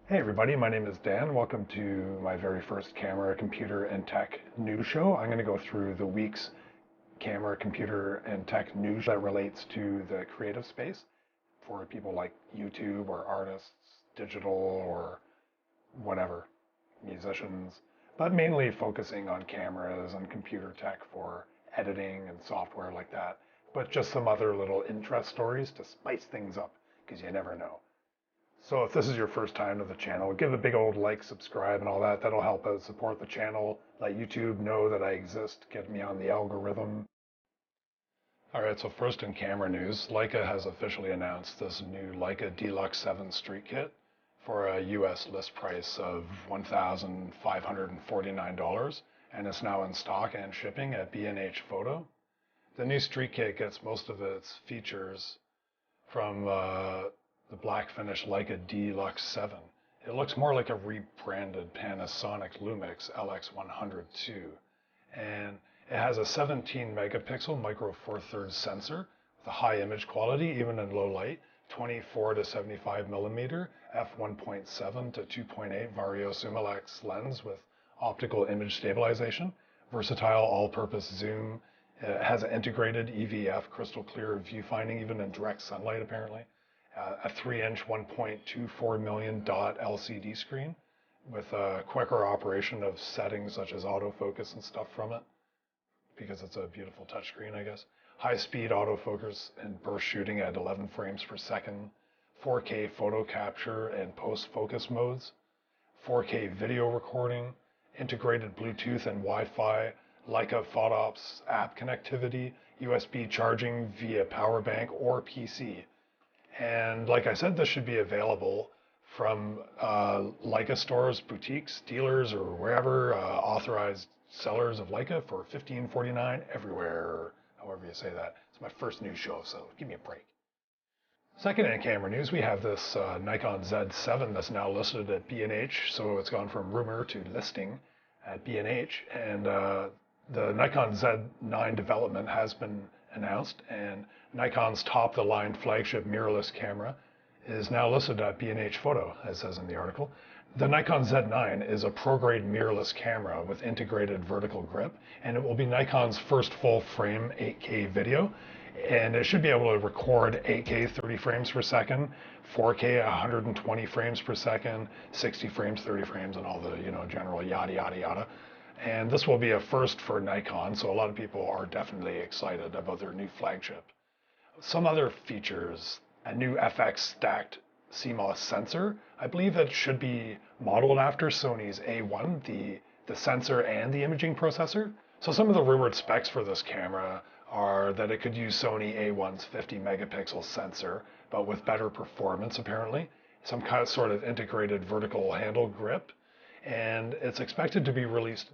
Hey everybody, my name is Dan. Welcome to my very first camera, computer, and tech news show. I'm going to go through the week's camera, computer, and tech news that relates to the creative space for people like YouTube or artists, digital or whatever, musicians, but mainly focusing on cameras and computer tech for editing and software like that. But just some other little interest stories to spice things up because you never know. So if this is your first time to the channel, give a big old like, subscribe, and all that. That'll help out support the channel. Let YouTube know that I exist, get me on the algorithm. All right, so first in camera news, Leica has officially announced this new Leica Deluxe 7 Street Kit for a US list price of $1,549, and it's now in stock and shipping at B&H Photo. The new Street Kit gets most of its features from the black finish Leica Deluxe 7. It looks more like a rebranded Panasonic Lumix LX100 II. And it has a 17 megapixel micro four thirds sensor with a high image quality, even in low light, 24 to 75 millimeter f1.7 to 2.8 Vario Sumilex lens with optical image stabilization, versatile all-purpose zoom. It has an integrated EVF crystal clear viewfinding, even in direct sunlight apparently. A 3-inch 1.24 million dot LCD screen with a quicker operation of settings such as autofocus and stuff from it, because it's a beautiful touchscreen, I guess. High-speed autofocus and burst shooting at 11 frames per second, 4K photo capture and post-focus modes, 4K video recording, integrated Bluetooth and Wi-Fi, Leica PhotoOps app connectivity, USB charging via power bank or PC. And like I said, this should be available from Leica stores, boutiques, dealers, or wherever authorized sellers of Leica for $15.49 everywhere, however you say that. It's my first news show, so give me a break. Second in camera news, we have this Nikon Z7 that's now listed at B&H, so it's gone from rumor to listing at B&H, and the Nikon Z9 development has been announced, and Nikon's top-of-the-line flagship mirrorless camera is now listed at B&H Photo, as says in the article. The Nikon Z9 is a pro-grade mirrorless camera with integrated vertical grip, and it will be Nikon's first full-frame 8K video, and it should be able to record 8K 30 frames per second, 4K 120 frames per second, 60 frames, 30 frames, and all the general yada yada yada. And this will be a first for Nikon, so a lot of people are definitely excited about their new flagship. Some other features: a new FX stacked CMOS sensor. I believe that should be modeled after Sony's A1, the sensor and the imaging processor. So some of the rumored specs for this camera are that it could use Sony A1's 50 megapixel sensor, but with better performance apparently. Some kind of sort of integrated vertical handle grip, and it's expected to be released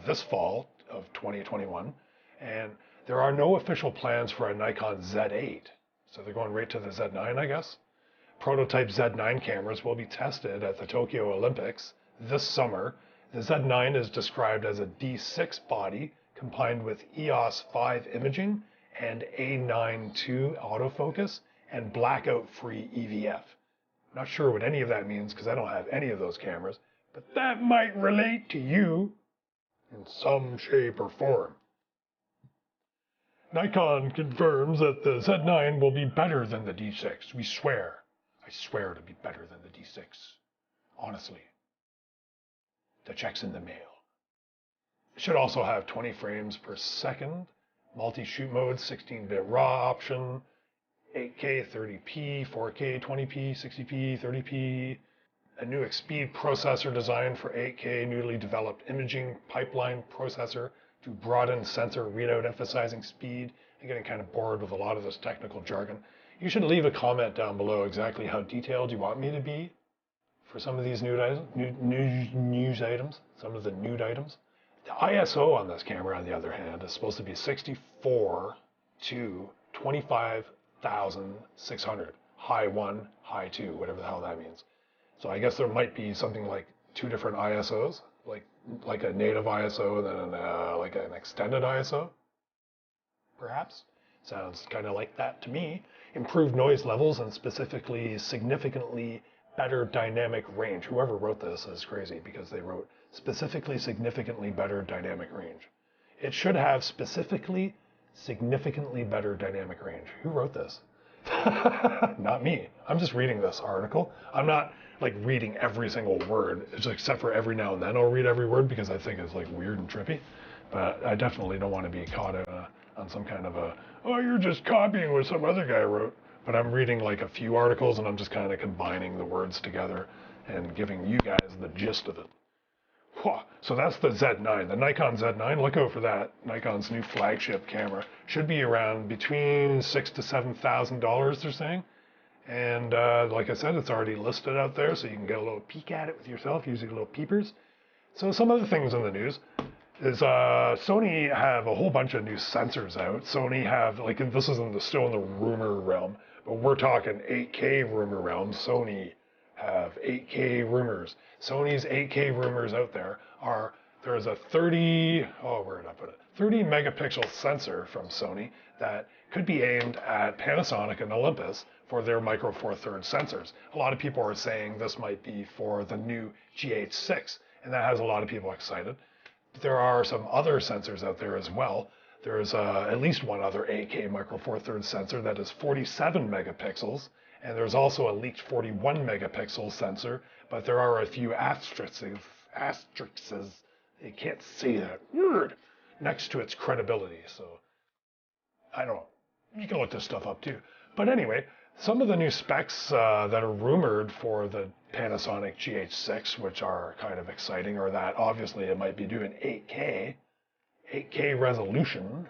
this fall of 2021. And there are no official plans for a Nikon Z8, so they're going right to the Z9, I guess. Prototype Z9 cameras will be tested at the Tokyo Olympics this summer. The Z9 is described as a D6 body combined with EOS 5 imaging and A9 II autofocus and blackout-free EVF. Not sure what any of that means because I don't have any of those cameras, but that might relate to you in some shape or form. Nikon confirms that the Z9 will be better than the D6. We swear. I swear to be better than the D6. Honestly. The check's in the mail. It should also have 20 frames per second, multi-shoot mode, 16-bit RAW option, 8K 30p, 4K 20p, 60p, 30p, a new speed processor designed for 8K, newly developed imaging pipeline processor to broaden sensor readout, emphasizing speed. I'm getting kind of bored with a lot of this technical jargon. You should leave a comment down below exactly how detailed you want me to be for some of these news items, some of the nude items. The ISO on this camera, on the other hand, is supposed to be 64 to 25,600. High 1, high 2, whatever the hell that means. So I guess there might be something like two different ISOs, like a native ISO and then like an extended ISO, perhaps. Sounds kind of like that to me. Improved noise levels and specifically significantly better dynamic range. Whoever wrote this is crazy because they wrote specifically significantly better dynamic range. It should have specifically significantly better dynamic range. Who wrote this? Not me. I'm just reading this article. I'm not like reading every single word, except for every now and then I'll read every word because I think it's like weird and trippy. But I definitely don't want to be caught on some kind of oh, you're just copying what some other guy wrote. But I'm reading like a few articles and I'm just kind of combining the words together and giving you guys the gist of it. So that's the Z9, the Nikon Z9. Look out for that. Nikon's new flagship camera should be around between $6,000 to $7,000. They're saying, and like I said, it's already listed out there, so you can get a little peek at it with yourself using little peepers. So some other things in the news is Sony have a whole bunch of new sensors out. Sony have this is still in the rumor realm, but we're talking 8K rumor realm. Sony have 8K rumors. Sony's 8K rumors out there are there's a 30 megapixel sensor from Sony that could be aimed at Panasonic and Olympus for their Micro Four Thirds sensors. A lot of people are saying this might be for the new GH6, and that has a lot of people excited. There are some other sensors out there as well. There's at least one other 8K Micro Four Thirds sensor that is 47 megapixels, and there's also a leaked 41 megapixel sensor, but there are a few asterisks, you can't say that word, next to its credibility. So I don't know. You can look this stuff up too. But anyway, some of the new specs that are rumored for the Panasonic GH6, which are kind of exciting, are that obviously it might be doing 8K resolution,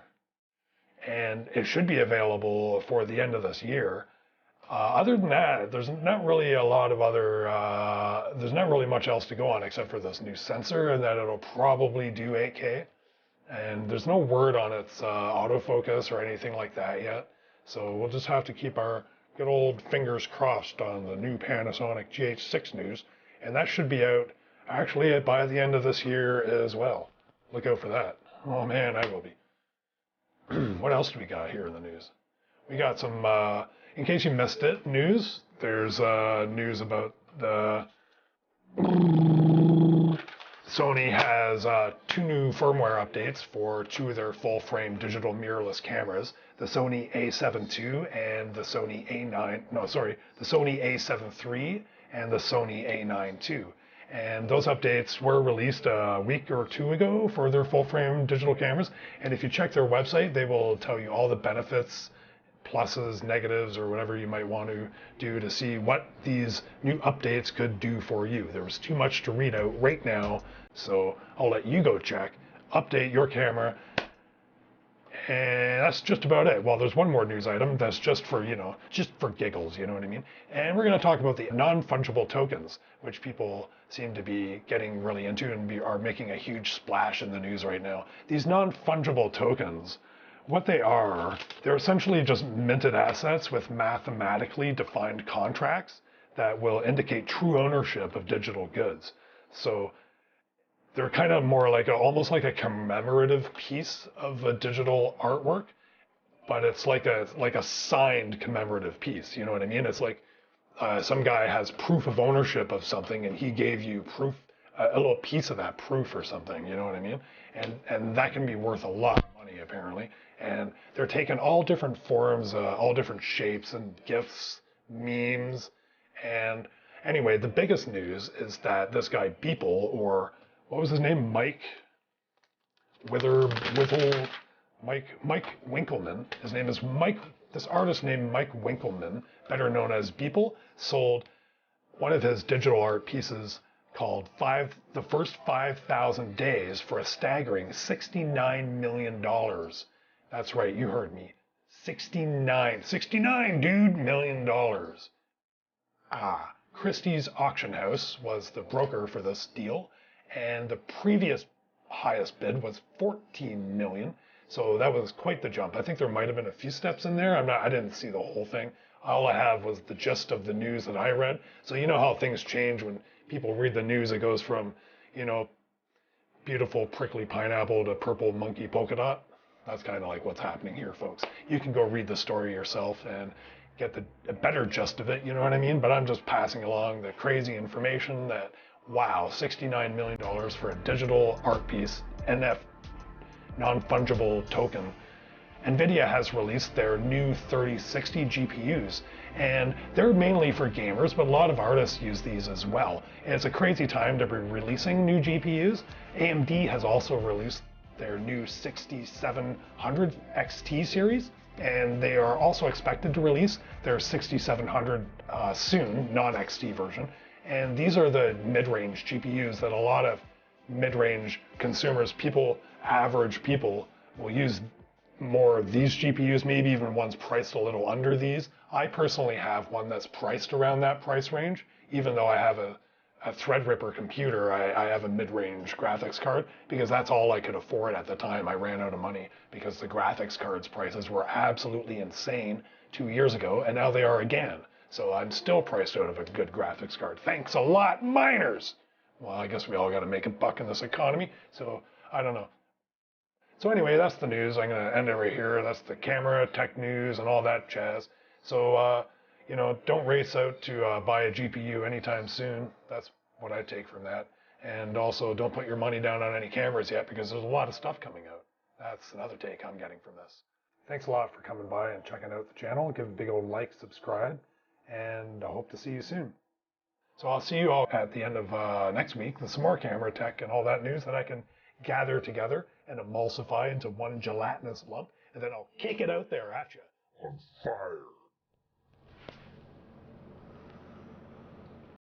and it should be available for the end of this year. Other than that, there's not really a lot of other, there's not really much else to go on except for this new sensor and that it'll probably do 8K. And there's no word on its autofocus or anything like that yet. So we'll just have to keep our good old fingers crossed on the new Panasonic GH6 news. And that should be out actually by the end of this year as well. Look out for that. Oh man, I will be. What else do we got here in the news? We got some, in case you missed it, news. There's news about the Sony has 2 new firmware updates for 2 of their full-frame digital mirrorless cameras, the Sony A7 II and the Sony the Sony A7 III and the Sony A9 II. And those updates were released a week or 2 ago for their full-frame digital cameras. And if you check their website, they will tell you all the benefits, pluses, negatives, or whatever you might want to do to see what these new updates could do for you. There was too much to read out right now, so I'll let you go check, update your camera, and that's just about it. Well, there's one more news item that's just for, just for giggles, you know what I mean? And we're going to talk about the non-fungible tokens, which people seem to be getting really into and are making a huge splash in the news right now. These non-fungible tokens, what they are, they're essentially just minted assets with mathematically defined contracts that will indicate true ownership of digital goods. So they're kind of more like almost like a commemorative piece of a digital artwork, but it's like a signed commemorative piece. You know what I mean? It's like some guy has proof of ownership of something, and he gave you proof, a little piece of that proof or something. You know what I mean? And that can be worth a lot of money apparently. And they're taking all different forms, all different shapes and GIFs, memes, and anyway, the biggest news is that this guy Beeple, or what was his name? Mike Winkelmann. His name is Mike. This artist named Mike Winkelmann, better known as Beeple, sold one of his digital art pieces called The First 5,000 Days for a staggering $69 million. That's right, you heard me. 69, dude, $1 million. Christie's Auction House was the broker for this deal, and the previous highest bid was $14 million. So that was quite the jump. I think there might have been a few steps in there. I didn't see the whole thing. All I have was the gist of the news that I read. So you know how things change when people read the news. It goes from, beautiful prickly pineapple to purple monkey polka dot. That's kind of like what's happening here, folks. You can go read the story yourself, and get a better gist of it, you know what I mean? But I'm just passing along the crazy information that, wow, $69 million for a digital art piece, non-fungible token. NVIDIA has released their new 3060 GPUs, and they're mainly for gamers, but a lot of artists use these as well. And it's a crazy time to be releasing new GPUs. AMD has also released their new 6700 XT series, and they are also expected to release their 6700 soon, non-XT version. And these are the mid-range GPUs that a lot of mid-range consumers, average people, will use more of these GPUs, maybe even ones priced a little under these. I personally have one that's priced around that price range, even though I have a Threadripper computer. I have a mid-range graphics card because that's all I could afford at the time. I ran out of money because the graphics cards prices were absolutely insane 2 years ago, and now they are again. So I'm still priced out of a good graphics card. Thanks a lot, miners! Well, I guess we all got to make a buck in this economy, so I don't know. So anyway, that's the news. I'm going to end it right here. That's the camera, tech news, and all that jazz. So, don't race out to buy a GPU anytime soon. That's what I take from that. And also, don't put your money down on any cameras yet because there's a lot of stuff coming out. That's another take I'm getting from this. Thanks a lot for coming by and checking out the channel. Give a big old like, subscribe, and I hope to see you soon. So I'll see you all at the end of next week with some more camera tech and all that news that I can gather together and emulsify into one gelatinous lump, and then I'll kick it out there at you on fire.